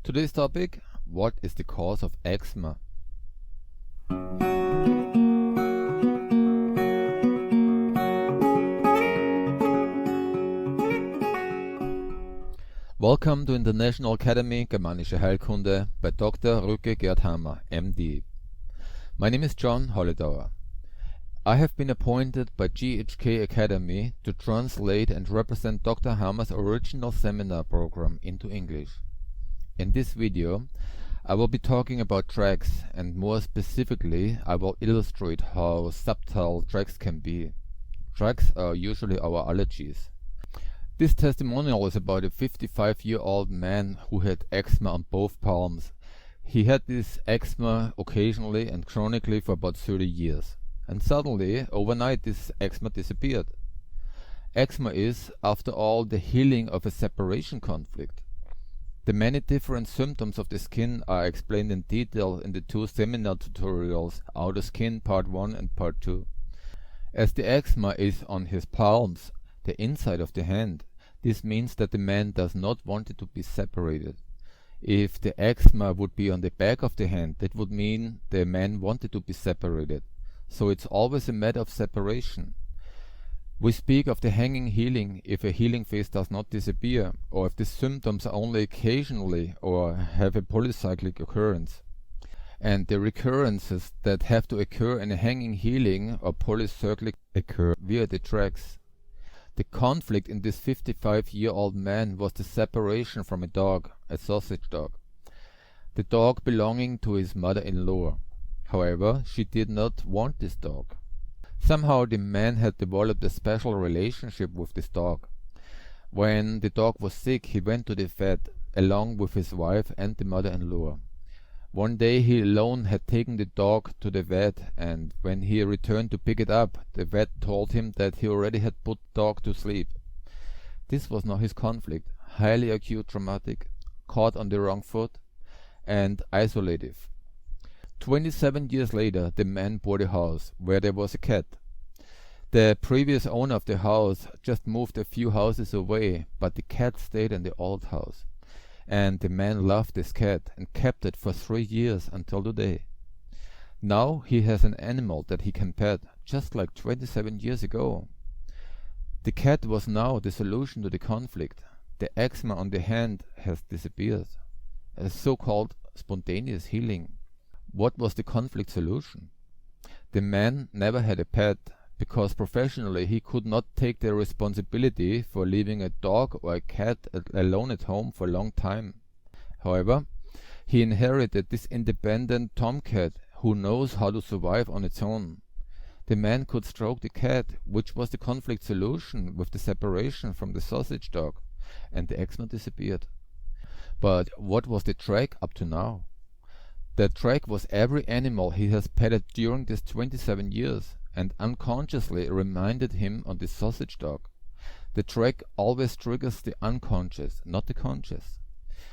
Today's topic: what is the cause of eczema? Welcome to International Academy Germanische Heilkunde by Dr.Hamer, MD. My name is John Holidauer. I have been appointed by GHK Academy to translate and represent Dr. Hamer's original seminar program into English. In this video, I will be talking about tracks, and more specifically, I will illustrate how subtle tracks can be. Tracks are usually our allergies. This testimonial is about a 55-year-old man who had eczema on both palms. He had this eczema occasionally and chronically for about 30 years. And suddenly, overnight, this eczema disappeared. Eczema is, after all, the healing of a separation conflict. The many different symptoms of the skin are explained in detail in the two seminar tutorials, Outer Skin Part 1 and Part 2. As the eczema is on his palms, the inside of the hand, this means that the man does not want it to be separated. If the eczema would be on the back of the hand, that would mean the man wanted to be separated. So it's always a matter of separation. We speak of the hanging healing if a healing phase does not disappear, or if the symptoms are only occasionally or have a polycyclic occurrence. And the recurrences that have to occur in a hanging healing or polycyclic occur via the tracks. The conflict in this 55-year-old man was the separation from a dog, a sausage dog. The dog belonging to his mother-in-law. However, she did not want this dog. Somehow the man had developed a special relationship with this dog. When the dog was sick, he went to the vet, along with his wife and the mother-in-law. One day he alone had taken the dog to the vet, and when he returned to pick it up, the vet told him that he already had put the dog to sleep. This was now his conflict, highly acute traumatic, caught on the wrong foot, and isolative. 27 years later, the man bought a house where there was a cat. The previous owner of the house just moved a few houses away, but the cat stayed in the old house. And the man loved this cat and kept it for 3 years until today. Now he has an animal that he can pet, just like 27 years ago. The cat was now the solution to the conflict. The eczema on the hand has disappeared. A so-called spontaneous healing. What was the conflict solution? The man never had a pet because professionally he could not take the responsibility for leaving a dog or a cat alone at home for a long time. However, he inherited this independent tomcat who knows how to survive on its own. The man could stroke the cat, which was the conflict solution with the separation from the sausage dog, and the eczema disappeared. But what was the track up to now? The track was every animal he has petted during these 27 years and unconsciously reminded him on the sausage dog. The track always triggers the unconscious, not the conscious.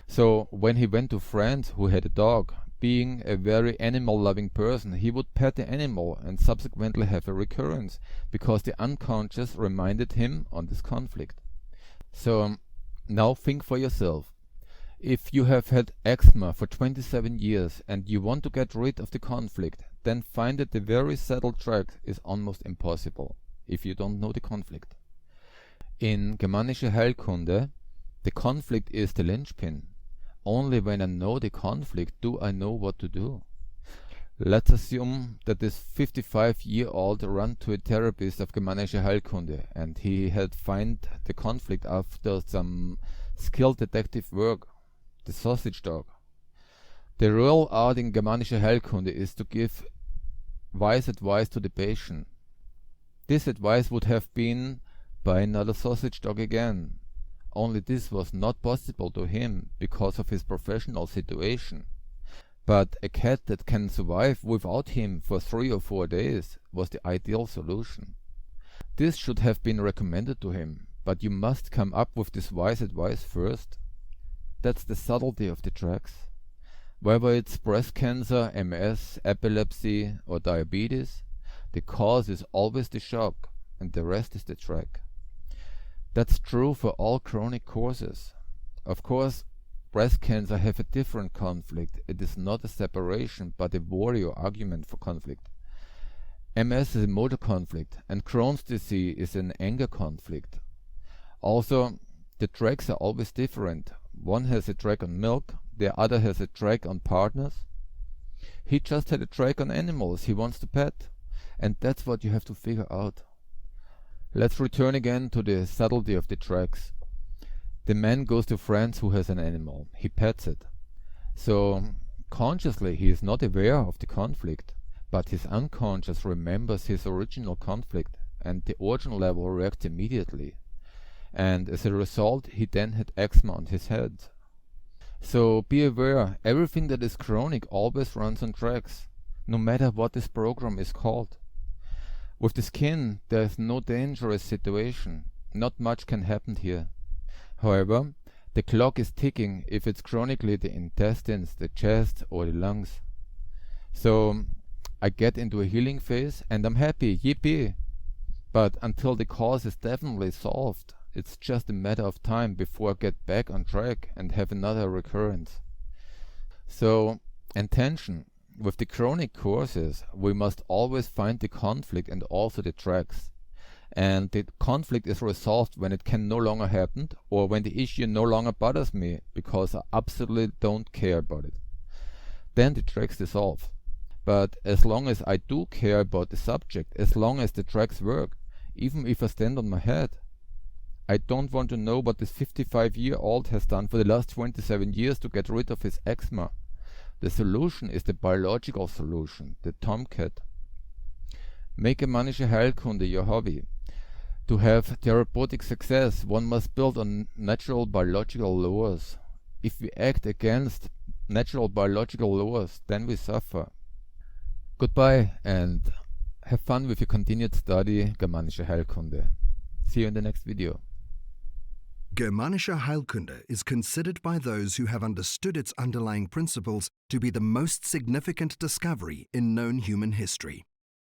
So when he went to friends who had a dog, being a very animal-loving person, he would pet the animal and subsequently have a recurrence because the unconscious reminded him on this conflict. So now think for yourself. If you have had eczema for 27 years and you want to get rid of the conflict, then find that the very settled track is almost impossible if you don't know the conflict. In Germanische Heilkunde, the conflict is the linchpin. Only when I know the conflict do I know what to do. Let's assume that this 55-year-old ran to a therapist of Germanische Heilkunde and he had found the conflict after some skilled detective work. The sausage dog. The real art in Germanische Heilkunde is to give wise advice to the patient. This advice would have been, buy another sausage dog again. Only this was not possible to him because of his professional situation. But a cat that can survive without him for 3 or 4 days was the ideal solution. This should have been recommended to him, but you must come up with this wise advice first. That's the subtlety of the tracks. Whether it's breast cancer, MS, epilepsy or diabetes, the cause is always the shock and the rest is the track. That's true for all chronic causes. Of course, breast cancer have a different conflict. It is not a separation, but a warrior argument for conflict. MS is a motor conflict, and Crohn's disease is an anger conflict. Also, the tracks are always different. One has a track on milk, the other has a track on partners. He just had a track on animals he wants to pet, and that's what you have to figure out. Let's return again to the subtlety of the tracks. The man goes to friends who has an animal. He pets it. So consciously he is not aware of the conflict, but his unconscious remembers his original conflict, and the origin level reacts immediately. And as a result, he then had eczema on his head. So be aware, everything that is chronic always runs on tracks, no matter what this program is called. With the skin, there is no dangerous situation. Not much can happen here. However, the clock is ticking if it's chronically the intestines, the chest, or the lungs. So I get into a healing phase and I'm happy, yippee! But until the cause is definitely solved, it's just a matter of time before I get back on track and have another recurrence. So, intention. With the chronic courses, we must always find the conflict and also the tracks. And the conflict is resolved when it can no longer happen, or when the issue no longer bothers me because I absolutely don't care about it. Then the tracks dissolve. But as long as I do care about the subject, as long as the tracks work, even if I stand on my head, I don't want to know what this 55-year-old has done for the last 27 years to get rid of his eczema. The solution is the biological solution, the tomcat. Make Germanische Heilkunde your hobby. To have therapeutic success, one must build on natural biological laws. If we act against natural biological laws, then we suffer. Goodbye and have fun with your continued study Germanische Heilkunde. See you in the next video. Germanische Heilkunde is considered by those who have understood its underlying principles to be the most significant discovery in known human history.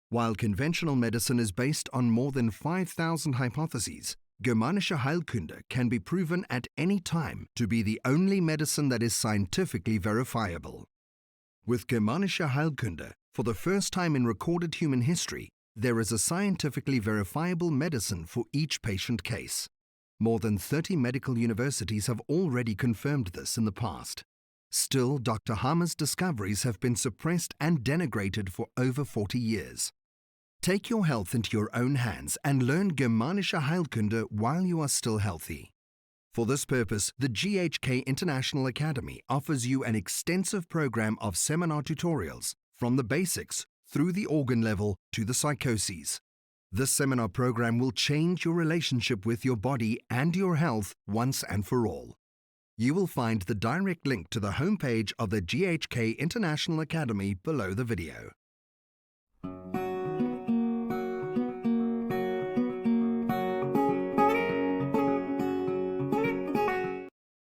While conventional medicine is based on more than 5,000 hypotheses, Germanische Heilkunde can be proven at any time to be the only medicine that is scientifically verifiable. With Germanische Heilkunde, for the first time in recorded human history, there is a scientifically verifiable medicine for each patient case. More than 30 medical universities have already confirmed this in the past. Still, Dr. Hamer's discoveries have been suppressed and denigrated for over 40 years. Take your health into your own hands and learn Germanische Heilkunde while you are still healthy. For this purpose, the GHK International Academy offers you an extensive program of seminar tutorials from the basics through the organ level to the psychoses. This seminar program will change your relationship with your body and your health once and for all. You will find the direct link to the homepage of the GHK International Academy below the video.